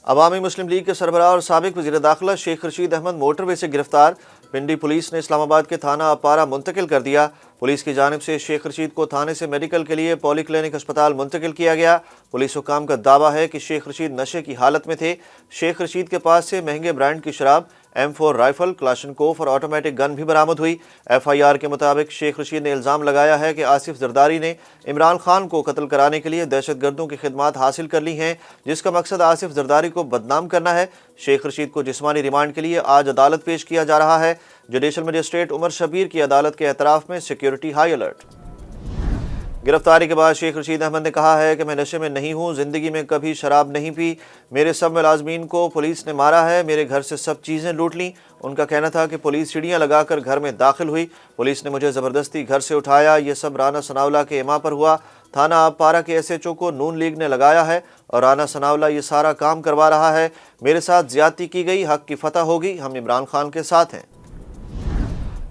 अवामी मुस्लिम league के सरबराह और साबिक वज़ीर दाखिला शेख रशीद अहमद मोटरवे से गिरफ्तार। पिंडी पुलिस ने इस्लामाबाद के थाना अपारा मुंतकिल कर दिया। पुलिस की जानिब से शेख रशीद को थाने से मेडिकल के लिए पॉली क्लिनिक अस्पताल मुंतकिल किया गया। पुलिस हुकाम का दावा है कि शेख रशीद नशे की हालत में थे। शेख रशीद के पास से महंगे ब्रांड की शराब, M4 राइफल, क्लाशनकोफ और ऑटोमेटिक गन भी बरामद हुई। FIR के मुताबिक शेख रशीद ने इल्ज़ाम लगाया है कि आसिफ जरदारी ने इमरान खान को कत्ल कराने के लिए दहशतगर्दों की खिदमात हासिल कर ली हैं, जिसका मकसद आसिफ जरदारी को बदनाम करना है। शेख रशीद को जिस्मानी रिमांड के लिए आज अदालत पेश किया जा रहा है। जुडिशल मजिस्ट्रेट उमर शबीर की अदालत के एतराफ़ में सिक्योरिटी हाई अलर्ट। गिरफ्तारी के बाद शेख रशीद अहमद ने कहा है कि मैं नशे में नहीं हूँ, ज़िंदगी में कभी शराब नहीं पी। मेरे सब मुलाजमीन को पुलिस ने मारा है, मेरे घर से सब चीज़ें लूट लीं। उनका कहना था कि पुलिस सीढ़ियाँ लगाकर घर में दाखिल हुई, पुलिस ने मुझे ज़बरदस्ती घर से उठाया। ये सब राना सनावला के इमा पर हुआ। थाना अपारा के SHO को नून लीग ने लगाया है और राना सनावला ये सारा काम करवा रहा है। मेरे साथ ज़्यादती की गई, हक़ की फतह होगी, हम इमरान खान के साथ हैं।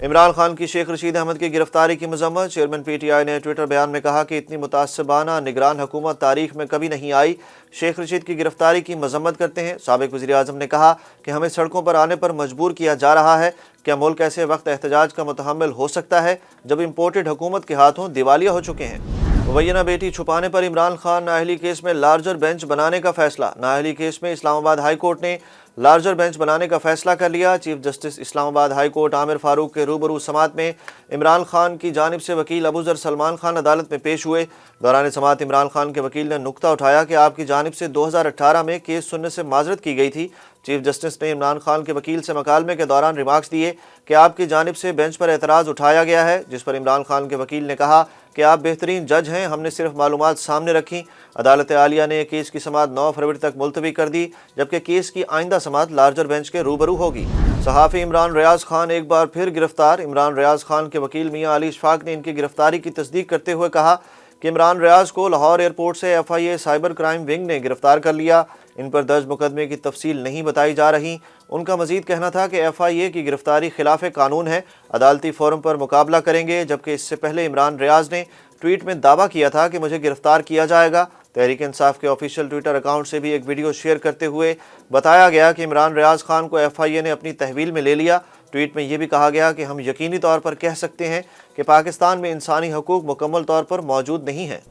इमरान खान की शेख रशीद अहमद की गिरफ्तारी की मजम्मत। चेयरमैन PTI ने ट्विटर बयान में कहा कि इतनी मुतासबाना निगरान हुकूमत तारीख में कभी नहीं आई। शेख रशीद की गिरफ्तारी की मजम्मत करते हैं। साबिक वज़ीर आज़म ने कहा कि हमें सड़कों पर आने पर मजबूर किया जा रहा है। क्या मुल्क ऐसे वक्त एहतजाज का मुतहम्मिल हो सकता है जब इम्पोर्टेड हुकूमत के हाथों दिवालिया हो चुके हैं। मुबैना बेटी छुपाने पर इमरान खान नाअहली केस में लार्जर बेंच बनाने का फैसला। नाअहली केस में इस्लामाबाद हाई कोर्ट ने लार्जर बेंच बनाने का फैसला कर लिया। Chief justice Islamabad high court Aamir Farooq के रूबरू समात में इमरान खान की जानिब से वकील अबूजर सलमान खान अदालत में पेश हुए। दौरान समात इमरान खान के वकील ने नुक्ता उठाया कि आपकी जानिब से 2018 में केस सुनने से माजरत की गई थी। चीफ जस्टिस ने इमरान खान के वकील से मकालमे के दौरान रिमार्क्स दिए कि आपकी जानिब से बेंच पर एतराज़ उठाया गया है, जिस पर इमरान खान के वकील ने कहा कि आप बेहतरीन जज हैं, हमने सिर्फ मालूमात सामने रखी। अदालत आलिया ने केस की समात 9 फरवरी तक मुलतवी कर दी, जबकि केस की आइंदा समात लार्जर बेंच के रूबरू होगी। सहाफ़ी इमरान रियाज खान एक बार फिर गिरफ्तार। इमरान रियाज खान के वकील मियां अली इशफाक ने इनकी गिरफ्तारी की तस्दीक करते हुए कहा कि इमरान रियाज को लाहौर एयरपोर्ट से FIA साइबर क्राइम विंग ने गिरफ्तार कर लिया। इन पर दर्ज मुकदमे की तफसील नहीं बताई जा रही। उनका मजीद कहना था कि FIA की गिरफ्तारी खिलाफ कानून है, अदालती फोरम पर मुकाबला करेंगे। जबकि इससे पहले इमरान रियाज ने ट्वीट में दावा किया था कि मुझे गिरफ्तार किया जाएगा। तहरीक इंसाफ के ऑफिशियल ट्विटर अकाउंट से भी एक वीडियो शेयर करते हुए बताया गया कि इमरान रियाज खान को FIA ने अपनी तहवील में ले लिया। ट्वीट में यह भी कहा गया कि हम यकीनी तौर पर कह सकते हैं कि पाकिस्तान में इंसानी हकूक मुकम्मल तौर पर मौजूद नहीं हैं।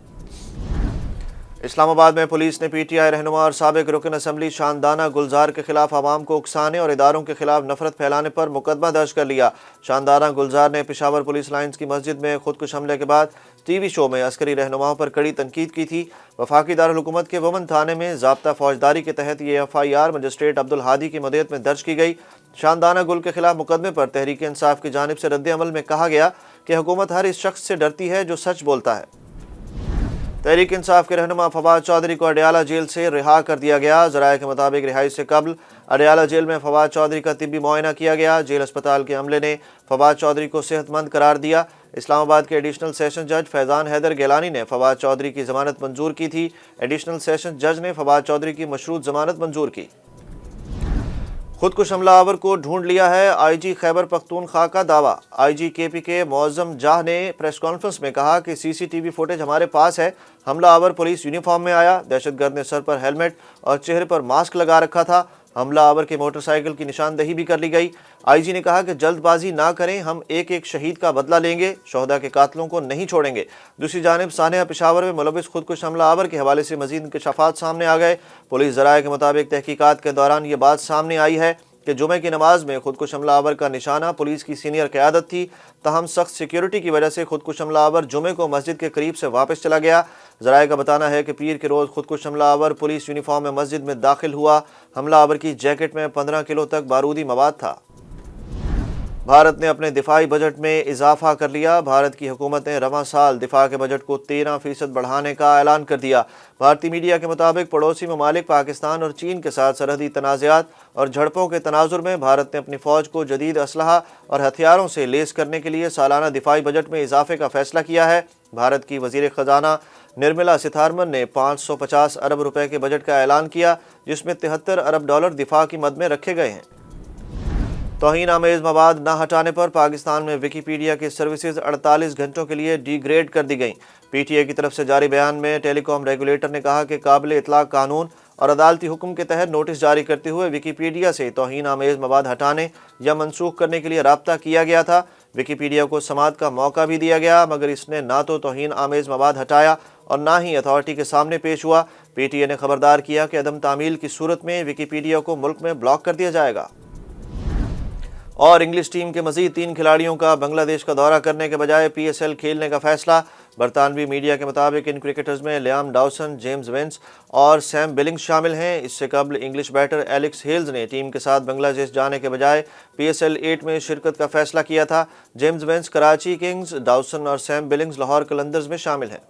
इस्लामाबाद में पुलिस ने PTI रहनुमा और साबिक रुकन असम्बली शानदाना गुलजार के खिलाफ आवाम को उकसाने और इदारों के खिलाफ नफरत फैलाने पर मुकदमा दर्ज कर लिया। शानदाना गुलजार ने पेशावर पुलिस लाइन्स की मस्जिद में खुदकुश हमले के बाद TV शो में अस्करी रहनुमाओं पर कड़ी तनकीद की थी। वफाकी दारुल हुकूमत के वमन थाने में ज़ाब्ता फौजदारी के तहत ये FIR मजिस्ट्रेट अब्दुल हादी की मदद में दर्ज की गई। शानदाना गुल के खिलाफ मुकदमे पर तहरीक इंसाफ की जानिब से रद्द अमल में कहा गया कि हुकूमत हर इस शख्स से डरती है जो सच बोलता है। तहरीक इंसाफ के रहनुमा फवाद चौधरी को अडयाला जेल से रिहा कर दिया गया। ज़राए के मुताबिक रिहाई से कबल अडयाला जेल में फवाद चौधरी का तिब्बी मुआयना किया गया। जेल अस्पताल के अमले ने फवाद चौधरी को सेहतमंद करार दिया। इस्लामाबाद के एडिशनल सेशन जज फैज़ान हैदर गिलानी ने फवाद चौधरी की ज़मानत मंजूर की थी। एडिशनल सेशन जज ने फवाद चौधरी की मशरूत ज़मानत मंजूर की। खुदकुश हमलावर को ढूंढ लिया है, IG खैबर पख्तूनख्वा का दावा। IG KPK मौज़म जाह ने प्रेस कॉन्फ्रेंस में कहा कि CCTV फुटेज हमारे पास है। हमलावर पुलिस यूनिफॉर्म में आया। दहशतगर्द ने सर पर हेलमेट और चेहरे पर मास्क लगा रखा था। हमलावर की मोटरसाइकिल की निशानदही भी कर ली गई। IG ने कहा कि जल्दबाजी ना करें, हम एक एक शहीद का बदला लेंगे, शोहदा के कातलों को नहीं छोड़ेंगे। दूसरी जानिब सानिया पेशावर में मुलविस खुदकुश हमलावर के हवाले से मजीद इंकशाफात सामने आ गए। पुलिस ज़राए के मुताबिक तहकीकात के दौरान ये बात सामने आई है कि जुमे की नमाज में खुदकुश हमलावर का निशाना पुलिस की सीनियर क़यादत थी। तहम सख्त सिक्योरिटी की वजह से खुदकुश हमलावर जुमे को मस्जिद के करीब से वापस चला गया। ज़राए का बताना है कि पीर के रोज़ खुदकुश हमलावर पुलिस यूनिफॉर्म में मस्जिद में दाखिल हुआ। हमलावर की जैकेट में 15 किलो तक बारूदी मवाद था। भारत ने अपने दिफाई बजट में इजाफा कर लिया। भारत की हुकूमत ने रवां साल दिफा के बजट को 13% बढ़ाने का ऐलान कर दिया। भारतीय मीडिया के मुताबिक पड़ोसी ममालिक पाकिस्तान और चीन के साथ सरहदी तनाज़ात और झड़पों के तनाजुर में भारत ने अपनी फ़ौज को जदीद असलहा और हथियारों से लेस करने के लिए सालाना दिफाई बजट में इजाफे का फैसला किया है। भारत की वज़ीर ख़जाना निर्मला सीतारमन ने 550 अरब रुपए के बजट का ऐलान किया, जिसमें 73 अरब डॉलर दिफा की मद में रखे गए हैं। तौहीन आमेज़ मवाद न हटाने पर पाकिस्तान में विकीपीडिया की सर्विसेज 48 घंटों के लिए डिग्रेड कर दी गई। PTA की तरफ से जारी बयान में टेलीकॉम रेगुलेटर ने कहा कि काबिल इतलाक़ कानून اور عدالتی حکم کے تحت نوٹس جاری کرتے ہوئے ویکیپیڈیا سے توہین آمیز مواد ہٹانے یا منسوخ کرنے کے لیے رابطہ کیا گیا تھا۔ ویکیپیڈیا کو سماعت کا موقع بھی دیا گیا، مگر اس نے نہ تو توہین آمیز مواد ہٹایا اور نہ ہی اتھارٹی کے سامنے پیش ہوا۔ پی ٹی اے نے خبردار کیا کہ عدم تعمیل کی صورت میں ویکیپیڈیا کو ملک میں بلاک کر دیا جائے گا۔ اور انگلش ٹیم کے مزید 3 کھلاڑیوں کا بنگلہ دیش کا دورہ کرنے کے بجائے پی ایس ایل کھیلنے کا فیصلہ۔ برطانوی میڈیا کے مطابق ان کرکٹرز میں لیام ڈاوسن، جیمز وینس اور سیم بلنگز شامل ہیں۔ اس سے قبل انگلش بیٹر ایلکس ہیلز نے ٹیم کے ساتھ بنگلہ دیش جانے کے بجائے پی ایس ایل 8 میں شرکت کا فیصلہ کیا تھا۔ James Vince Karachi Kings, Dawson اور سیم بلنگز لاہور قلندرز میں شامل ہیں۔